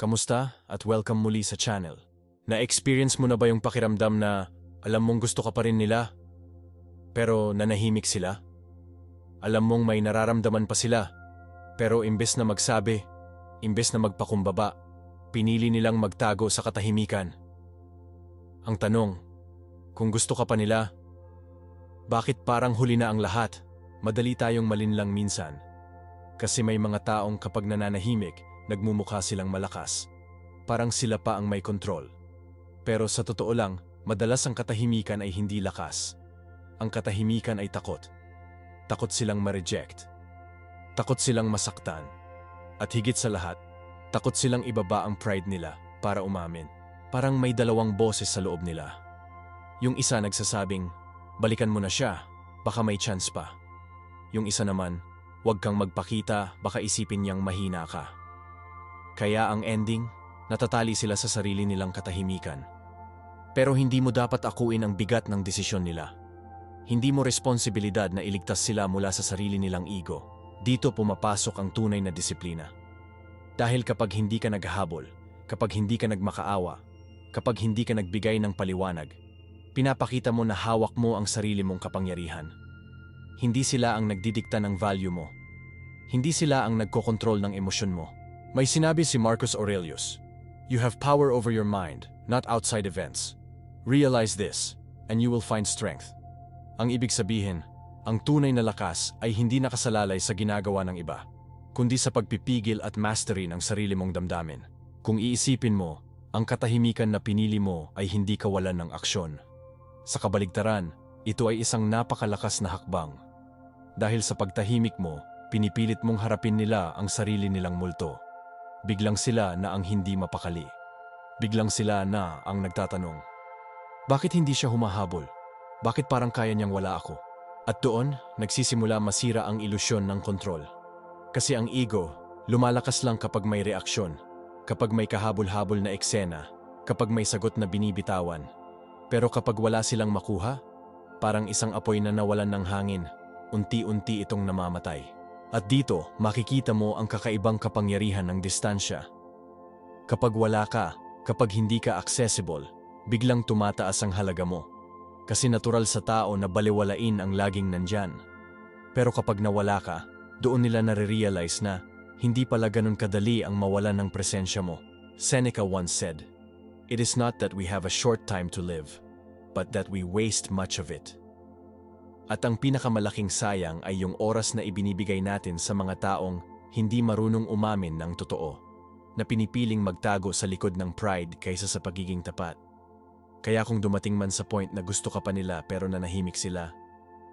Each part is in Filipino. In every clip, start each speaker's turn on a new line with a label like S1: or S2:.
S1: Kamusta at welcome muli sa channel. Na-experience mo na ba yung pakiramdam na alam mong gusto ka pa rin nila, pero nanahimik sila? Alam mong may nararamdaman pa sila, pero imbes na magsabi, imbes na magpakumbaba, pinili nilang magtago sa katahimikan. Ang tanong, kung gusto ka pa nila, bakit parang huli na ang lahat? Madali tayong malinlang minsan. Kasi may mga taong kapag nananahimik, nagmumukha silang malakas. Parang sila pa ang may kontrol. Pero sa totoo lang, madalas ang katahimikan ay hindi lakas. Ang katahimikan ay takot. Takot silang ma-reject. Takot silang masaktan. At higit sa lahat, takot silang ibaba ang pride nila para umamin. Parang may dalawang boses sa loob nila. Yung isa nagsasabing, balikan mo na siya, baka may chance pa. Yung isa naman, huwag kang magpakita, baka isipin niyang mahina ka. Kaya ang ending, natatali sila sa sarili nilang katahimikan. Pero hindi mo dapat akuin ang bigat ng desisyon nila. Hindi mo responsibilidad na iligtas sila mula sa sarili nilang ego. Dito pumapasok ang tunay na disiplina. Dahil kapag hindi ka naghahabol, kapag hindi ka nagmakaawa, kapag hindi ka nagbigay ng paliwanag, pinapakita mo na hawak mo ang sarili mong kapangyarihan. Hindi sila ang nagdidikta ng value mo. Hindi sila ang nagkokontrol ng emosyon mo. May sinabi si Marcus Aurelius, "You have power over your mind, not outside events. Realize this, and you will find strength." Ang ibig sabihin, ang tunay na lakas ay hindi nakasalalay sa ginagawa ng iba, kundi sa pagpipigil at mastery ng sarili mong damdamin. Kung iisipin mo, ang katahimikan na pinili mo ay hindi kawalan ng aksyon. Sa kabaligtaran, ito ay isang napakalakas na hakbang. Dahil sa pagtahimik mo, pinipilit mong harapin nila ang sarili nilang multo. Biglang sila na ang hindi mapakali. Biglang sila na ang nagtatanong, bakit hindi siya humahabol? Bakit parang kaya niyang wala ako? At doon, nagsisimula masira ang ilusyon ng kontrol. Kasi ang ego, lumalakas lang kapag may reaksyon, kapag may kahabol-habol na eksena, kapag may sagot na binibitawan. Pero kapag wala silang makuha, parang isang apoy na nawalan ng hangin, unti-unti itong namamatay. At dito, makikita mo ang kakaibang kapangyarihan ng distansya. Kapag wala ka, kapag hindi ka accessible, biglang tumataas ang halaga mo. Kasi natural sa tao na balewalain ang laging nandyan. Pero kapag nawala ka, doon nila nare-realize na hindi pala ganun kadali ang mawalan ng presensya mo. Seneca once said, "It is not that we have a short time to live, but that we waste much of it." At ang pinakamalaking sayang ay yung oras na ibinibigay natin sa mga taong hindi marunong umamin ng totoo, na pinipiling magtago sa likod ng pride kaysa sa pagiging tapat. Kaya kung dumating man sa point na gusto ka pa nila pero nanahimik sila,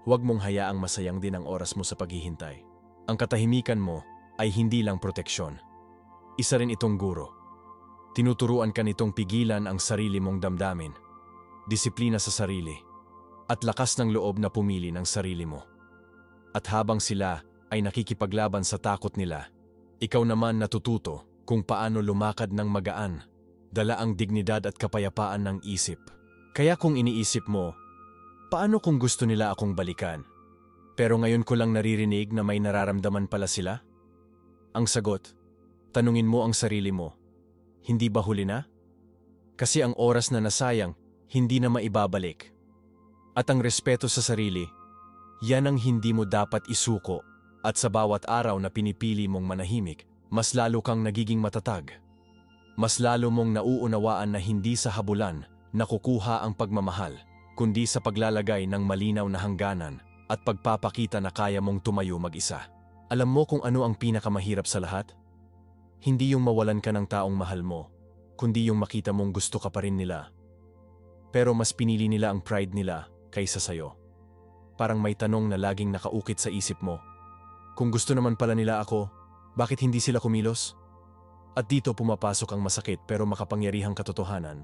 S1: huwag mong hayaang masayang din ang oras mo sa paghihintay. Ang katahimikan mo ay hindi lang proteksyon. Isa rin itong guro. Tinuturuan ka nitong pigilan ang sarili mong damdamin, disiplina sa sarili, at lakas ng loob na pumili ng sarili mo. At habang sila ay nakikipaglaban sa takot nila, ikaw naman natututo kung paano lumakad ng magaan, dala ang dignidad at kapayapaan ng isip. Kaya kung iniisip mo, paano kung gusto nila akong balikan? Pero ngayon ko lang naririnig na may nararamdaman pala sila? Ang sagot, tanungin mo ang sarili mo, hindi ba huli na? Kasi ang oras na nasayang, hindi na maibabalik. At ang respeto sa sarili, yan ang hindi mo dapat isuko. At sa bawat araw na pinipili mong manahimik, mas lalo kang nagiging matatag. Mas lalo mong nauunawaan na hindi sa habulan nakukuha ang pagmamahal, kundi sa paglalagay ng malinaw na hangganan at pagpapakita na kaya mong tumayo mag-isa. Alam mo kung ano ang pinakamahirap sa lahat? Hindi yung mawalan ka ng taong mahal mo, kundi yung makita mong gusto ka pa rin nila. Pero mas pinili nila ang pride nila kaysa sayo. Parang may tanong na laging nakaukit sa isip mo. Kung gusto naman pala nila ako, bakit hindi sila kumilos? At dito pumapasok ang masakit pero makapangyarihang katotohanan.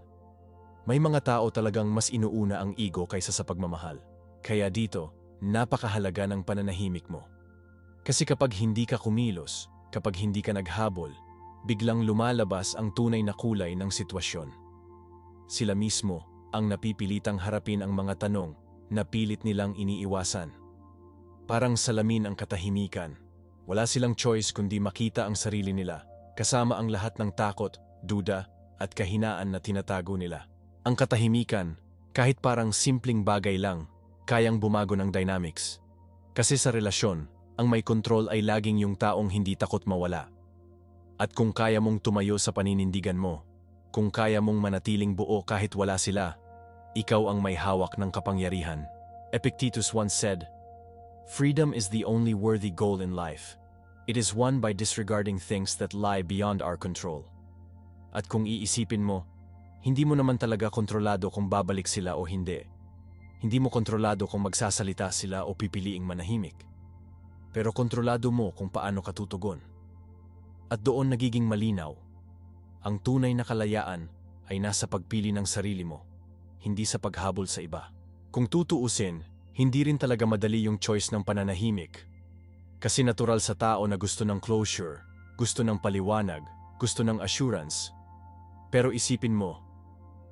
S1: May mga tao talagang mas inuuna ang ego kaysa sa pagmamahal. Kaya dito, napakahalaga ng pananahimik mo. Kasi kapag hindi ka kumilos, kapag hindi ka naghabol, biglang lumalabas ang tunay na kulay ng sitwasyon. Sila mismo ang napipilitang harapin ang mga tanong na pilit nilang iniiwasan. Parang salamin ang katahimikan. Wala silang choice kundi makita ang sarili nila, kasama ang lahat ng takot, duda, at kahinaan na tinatago nila. Ang katahimikan, kahit parang simpleng bagay lang, kayang bumago ng dynamics. Kasi sa relasyon, ang may kontrol ay laging yung taong hindi takot mawala. At kung kaya mong tumayo sa paninindigan mo, kung kaya mong manatiling buo kahit wala sila, ikaw ang may hawak ng kapangyarihan. Epictetus once said, "Freedom is the only worthy goal in life. It is won by disregarding things that lie beyond our control." At kung iisipin mo, hindi mo naman talaga kontrolado kung babalik sila o hindi. Hindi mo kontrolado kung magsasalita sila o pipiliing manahimik. Pero kontrolado mo kung paano ka tutugon. At doon nagiging malinaw. Ang tunay na kalayaan ay nasa pagpili ng sarili mo, hindi sa paghabol sa iba. Kung tutuusin, hindi rin talaga madali yung choice ng pananahimik. Kasi natural sa tao na gusto ng closure, gusto ng paliwanag, gusto ng assurance. Pero isipin mo,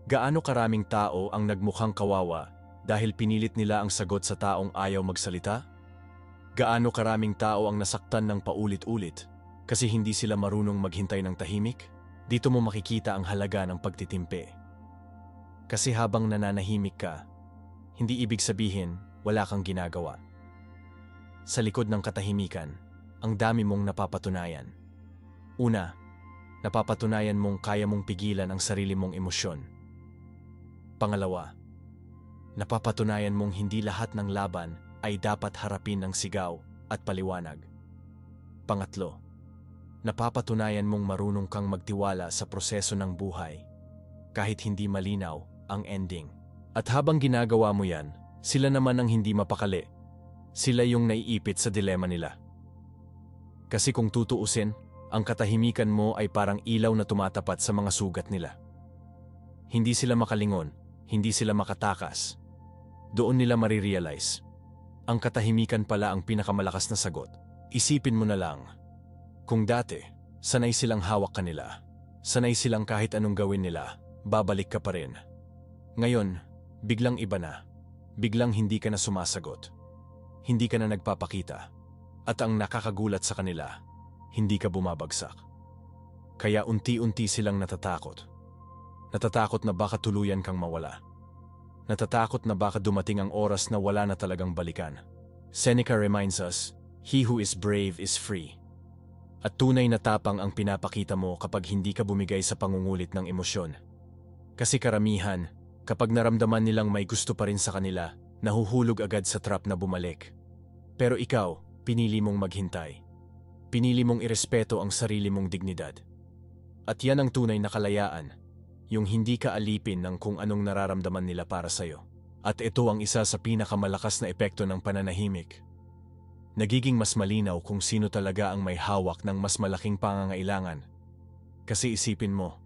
S1: gaano karaming tao ang nagmukhang kawawa dahil pinilit nila ang sagot sa taong ayaw magsalita? Gaano karaming tao ang nasaktan ng paulit-ulit kasi hindi sila marunong maghintay ng tahimik? Dito mo makikita ang halaga ng pagtitimpi. Kasi habang nananahimik ka, hindi ibig sabihin wala kang ginagawa. Sa likod ng katahimikan, ang dami mong napapatunayan. Una, napapatunayan mong kaya mong pigilan ang sarili mong emosyon. Pangalawa, napapatunayan mong hindi lahat ng laban ay dapat harapin ng sigaw at paliwanag. Pangatlo, napapatunayan mong marunong kang magtiwala sa proseso ng buhay, kahit hindi malinaw ang ending. At habang ginagawa mo yan, sila naman ang hindi mapakali. Sila yung naiipit sa dilema nila. Kasi kung tutuusin, ang katahimikan mo ay parang ilaw na tumatapat sa mga sugat nila. Hindi sila makalingon, hindi sila makatakas. Doon nila marirealize. Ang katahimikan pala ang pinakamalakas na sagot. Isipin mo na lang. Kung dati, sanay silang hawak ka nila. Sanay silang kahit anong gawin nila, babalik ka pa rin. Ngayon, biglang iba na. Biglang hindi ka na sumasagot. Hindi ka na nagpapakita. At ang nakakagulat sa kanila, hindi ka bumabagsak. Kaya unti-unti silang natatakot. Natatakot na baka tuluyan kang mawala. Natatakot na baka dumating ang oras na wala na talagang balikan. Seneca reminds us, "He who is brave is free." At tunay na tapang ang pinapakita mo kapag hindi ka bumigay sa pangungulit ng emosyon. Kasi karamihan, kapag naramdaman nilang may gusto pa rin sa kanila, nahuhulog agad sa trap na bumalik. Pero ikaw, pinili mong maghintay. Pinili mong irespeto ang sarili mong dignidad. At yan ang tunay na kalayaan, yung hindi ka alipin ng kung anong nararamdaman nila para sa'yo. At ito ang isa sa pinakamalakas na epekto ng pananahimik. Nagiging mas malinaw kung sino talaga ang may hawak ng mas malaking pangangailangan. Kasi isipin mo,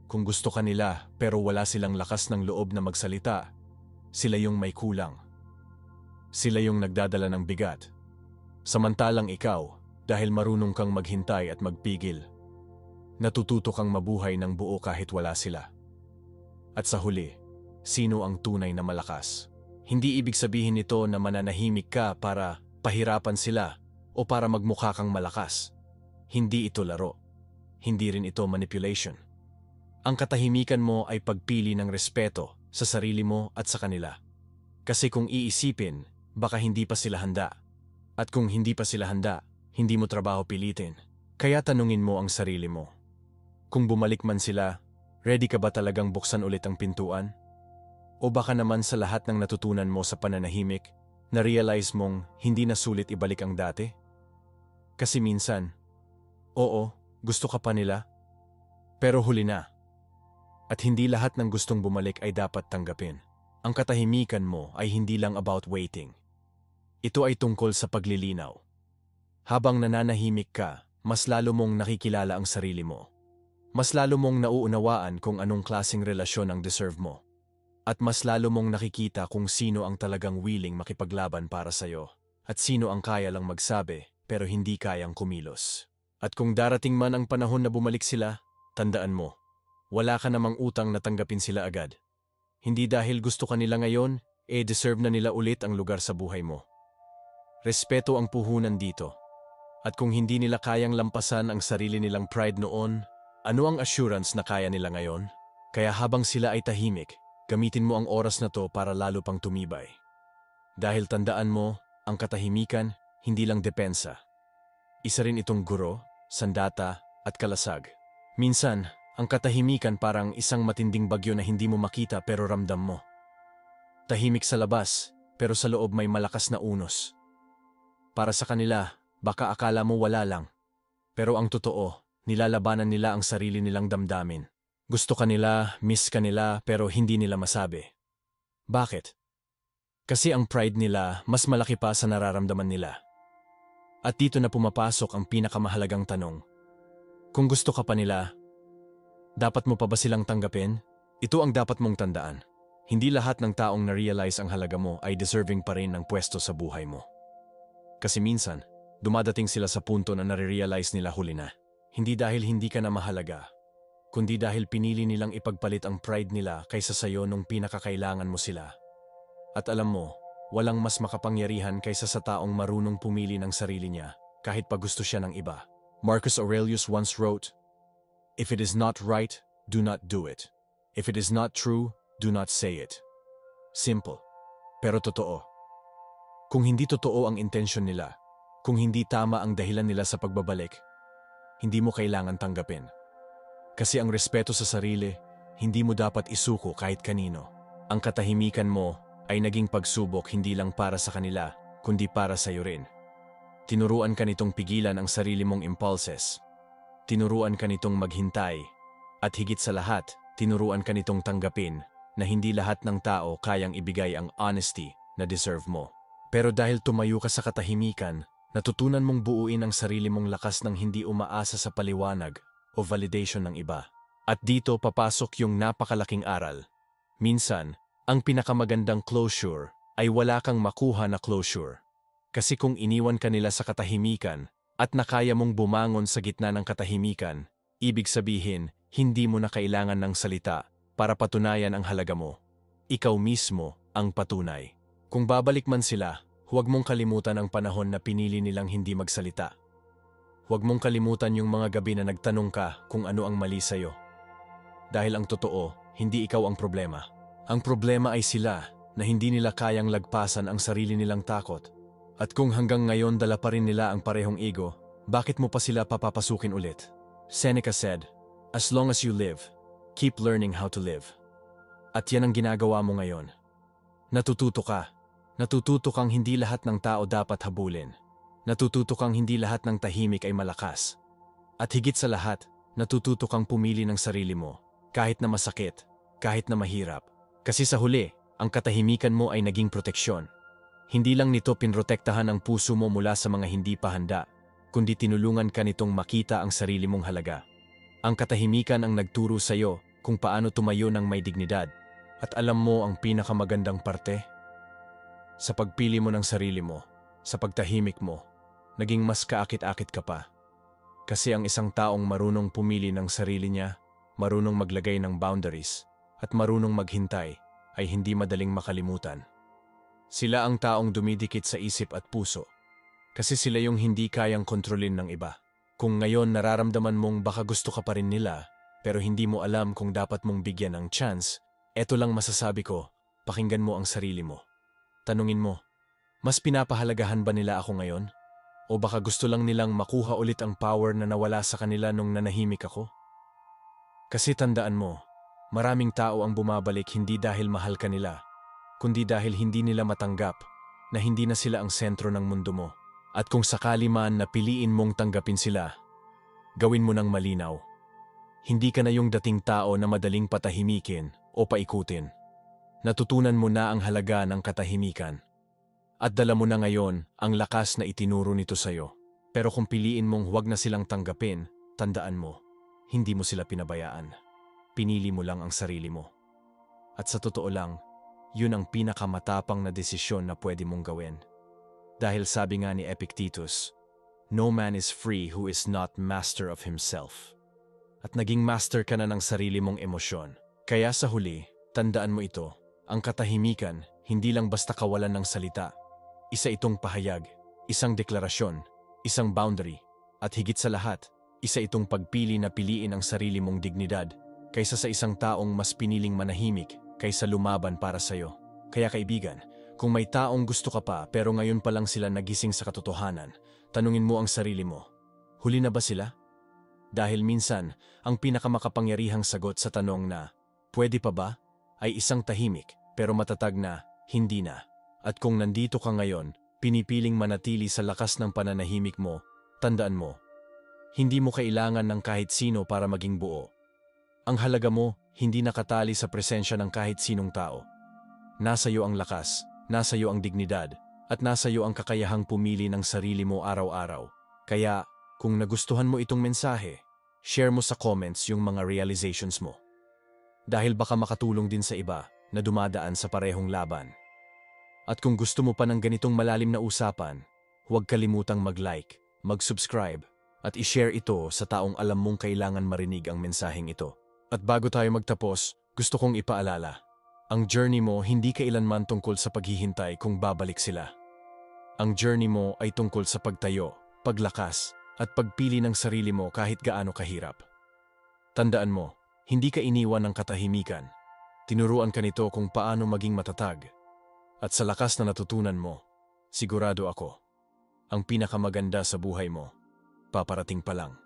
S1: kung gusto ka nila pero wala silang lakas ng loob na magsalita, sila yung may kulang. Sila yung nagdadala ng bigat. Samantalang ikaw, dahil marunong kang maghintay at magpigil, natututo kang mabuhay ng buo kahit wala sila. At sa huli, sino ang tunay na malakas? Hindi ibig sabihin nito na mananahimik ka para pahirapan sila o para magmukha kang malakas. Hindi ito laro. Hindi rin ito manipulation. Ang katahimikan mo ay pagpili ng respeto sa sarili mo at sa kanila. Kasi kung iisipin, baka hindi pa sila handa. At kung hindi pa sila handa, hindi mo trabaho pilitin. Kaya tanungin mo ang sarili mo. Kung bumalik man sila, ready ka ba talagang buksan ulit ang pintuan? O baka naman sa lahat ng natutunan mo sa pananahimik, na-realize mong hindi na sulit ibalik ang dati? Kasi minsan, oo, gusto ka pa nila, pero huli na. At hindi lahat ng gustong bumalik ay dapat tanggapin. Ang katahimikan mo ay hindi lang about waiting. Ito ay tungkol sa paglilinaw. Habang nananahimik ka, mas lalo mong nakikilala ang sarili mo. Mas lalo mong nauunawaan kung anong klaseng relasyon ang deserve mo. At mas lalo mong nakikita kung sino ang talagang willing makipaglaban para sa'yo. At sino ang kaya lang magsabi pero hindi kayang kumilos. At kung darating man ang panahon na bumalik sila, tandaan mo, wala ka namang utang na tanggapin sila agad. Hindi dahil gusto ka nila ngayon, deserve na nila ulit ang lugar sa buhay mo. Respeto ang puhunan dito. At kung hindi nila kayang lampasan ang sarili nilang pride noon, Ano ang assurance na kaya nila ngayon? Kaya habang sila ay tahimik, gamitin mo ang oras na to para lalo pang tumibay. Dahil tandaan mo, ang katahimikan, hindi lang depensa. Isa rin itong guro, sandata, at kalasag. Minsan, ang katahimikan parang isang matinding bagyo na hindi mo makita pero ramdam mo. Tahimik sa labas, pero sa loob may malakas na unos. Para sa kanila, baka akala mo wala lang. Pero ang totoo, nilalabanan nila ang sarili nilang damdamin. Gusto kanila, miss kanila, pero hindi nila masabi. Bakit? Kasi ang pride nila mas malaki pa sa nararamdaman nila. At dito na pumapasok ang pinakamahalagang tanong. Kung gusto ka pa nila, dapat mo pa ba silang tanggapin? Ito ang dapat mong tandaan. Hindi lahat ng taong na-realize ang halaga mo ay deserving pa rin ng pwesto sa buhay mo. Kasi minsan, dumadating sila sa punto na nare-realize nila huli na. Hindi dahil hindi ka na mahalaga, kundi dahil pinili nilang ipagpalit ang pride nila kaysa sayo nung pinakakailangan mo sila. At alam mo, walang mas makapangyarihan kaysa sa taong marunong pumili ng sarili niya kahit pa gusto siya ng iba. Marcus Aurelius once wrote, "If it is not right, do not do it. If it is not true, do not say it." Simple, pero totoo. Kung hindi totoo ang intensyon nila, kung hindi tama ang dahilan nila sa pagbabalik, hindi mo kailangan tanggapin. Kasi ang respeto sa sarili, hindi mo dapat isuko kahit kanino. Ang katahimikan mo ay naging pagsubok hindi lang para sa kanila, kundi para sa iyo rin. Tinuruan ka nitong pigilan ang sarili mong impulses. Tinuruan ka nitong maghintay. At higit sa lahat, tinuruan ka nitong tanggapin na hindi lahat ng tao kayang ibigay ang honesty na deserve mo. Pero dahil tumayo ka sa katahimikan, natutunan mong buuin ang sarili mong lakas ng hindi umaasa sa paliwanag o validation ng iba. At dito papasok yung napakalaking aral. Minsan, ang pinakamagandang closure ay wala kang makuha na closure. Kasi kung iniwan ka nila sa katahimikan at nakaya mong bumangon sa gitna ng katahimikan, ibig sabihin, hindi mo na kailangan ng salita para patunayan ang halaga mo. Ikaw mismo ang patunay. Kung babalik man sila, huwag mong kalimutan ang panahon na pinili nilang hindi magsalita. Huwag mong kalimutan yung mga gabi na nagtanong ka kung ano ang mali sa'yo. Dahil ang totoo, hindi ikaw ang problema. Ang problema ay sila na hindi nila kayang lagpasan ang sarili nilang takot. At kung hanggang ngayon dala pa rin nila ang parehong ego, bakit mo pa sila papapasukin ulit? Seneca said, "As long as you live, keep learning how to live." At yan ang ginagawa mo ngayon. Natututo ka. Natututo kang hindi lahat ng tao dapat habulin. Natututo kang hindi lahat ng tahimik ay malakas. At higit sa lahat, natututo kang pumili ng sarili mo, kahit na masakit, kahit na mahirap. Kasi sa huli, ang katahimikan mo ay naging proteksyon. Hindi lang nito pinrotektahan ang puso mo mula sa mga hindi pa handa, kundi tinulungan ka nitong makita ang sarili mong halaga. Ang katahimikan ang nagturo sa iyo kung paano tumayo ng may dignidad. At alam mo ang pinakamagandang parte? Sa pagpili mo ng sarili mo, sa pagtahimik mo, naging mas kaakit-akit ka pa. Kasi ang isang taong marunong pumili ng sarili niya, marunong maglagay ng boundaries, at marunong maghintay, ay hindi madaling makalimutan. Sila ang taong dumidikit sa isip at puso. Kasi sila yung hindi kayang kontrolin ng iba. Kung ngayon nararamdaman mong baka gusto ka pa rin nila, pero hindi mo alam kung dapat mong bigyan ng chance, eto lang masasabi ko, pakinggan mo ang sarili mo. Tanungin mo, mas pinapahalagahan ba nila ako ngayon? O baka gusto lang nilang makuha ulit ang power na nawala sa kanila nung nanahimik ako? Kasi tandaan mo, maraming tao ang bumabalik hindi dahil mahal ka nila, kundi dahil hindi nila matanggap na hindi na sila ang sentro ng mundo mo. At kung sakali man na piliin mong tanggapin sila, gawin mo ng malinaw. Hindi ka na yung dating tao na madaling patahimikin o paikutin. Natutunan mo na ang halaga ng katahimikan. At dala mo na ngayon ang lakas na itinuro nito sa'yo. Pero kung piliin mong huwag na silang tanggapin, tandaan mo, hindi mo sila pinabayaan. Pinili mo lang ang sarili mo. At sa totoo lang, yun ang pinakamatapang na desisyon na pwede mong gawin. Dahil sabi nga ni Epictetus, "No man is free who is not master of himself." At naging master ka na ng sarili mong emosyon. Kaya sa huli, tandaan mo ito, ang katahimikan, hindi lang basta kawalan ng salita. Isa itong pahayag, isang deklarasyon, isang boundary, at higit sa lahat, Isa itong pagpili na piliin ang sarili mong dignidad kaysa sa isang taong mas piniling manahimik kaysa lumaban para sa'yo. Kaya kaibigan, kung may taong gusto ka pa pero ngayon pa lang sila nagising sa katotohanan, tanungin mo ang sarili mo, huli na ba sila? Dahil minsan, ang pinakamakapangyarihang sagot sa tanong na, pwede pa ba? Ay isang tahimik pero matatag na, hindi na. At kung nandito ka ngayon, pinipiling manatili sa lakas ng pananahimik mo, tandaan mo, hindi mo kailangan ng kahit sino para maging buo. Ang halaga mo, hindi nakatali sa presensya ng kahit sinong tao. Nasa iyo ang lakas, nasa iyo ang dignidad, at nasa iyo ang kakayahang pumili ng sarili mo araw-araw. Kaya, kung nagustuhan mo itong mensahe, share mo sa comments yung mga realizations mo. Dahil baka makatulong din sa iba na dumadaan sa parehong laban. At kung gusto mo pa ng ganitong malalim na usapan, huwag kalimutang mag-like, mag-subscribe, at i-share ito sa taong alam mong kailangan marinig ang mensaheng ito. At bago tayo magtapos, gusto kong ipaalala, ang journey mo hindi kailanman tungkol sa paghihintay kung babalik sila. Ang journey mo ay tungkol sa pagtayo, paglakas, at pagpili ng sarili mo kahit gaano kahirap. Tandaan mo, hindi ka iniwan ng katahimikan. Tinuruan ka nito kung paano maging matatag. At sa lakas na natutunan mo, sigurado ako, ang pinakamaganda sa buhay mo, paparating pa lang.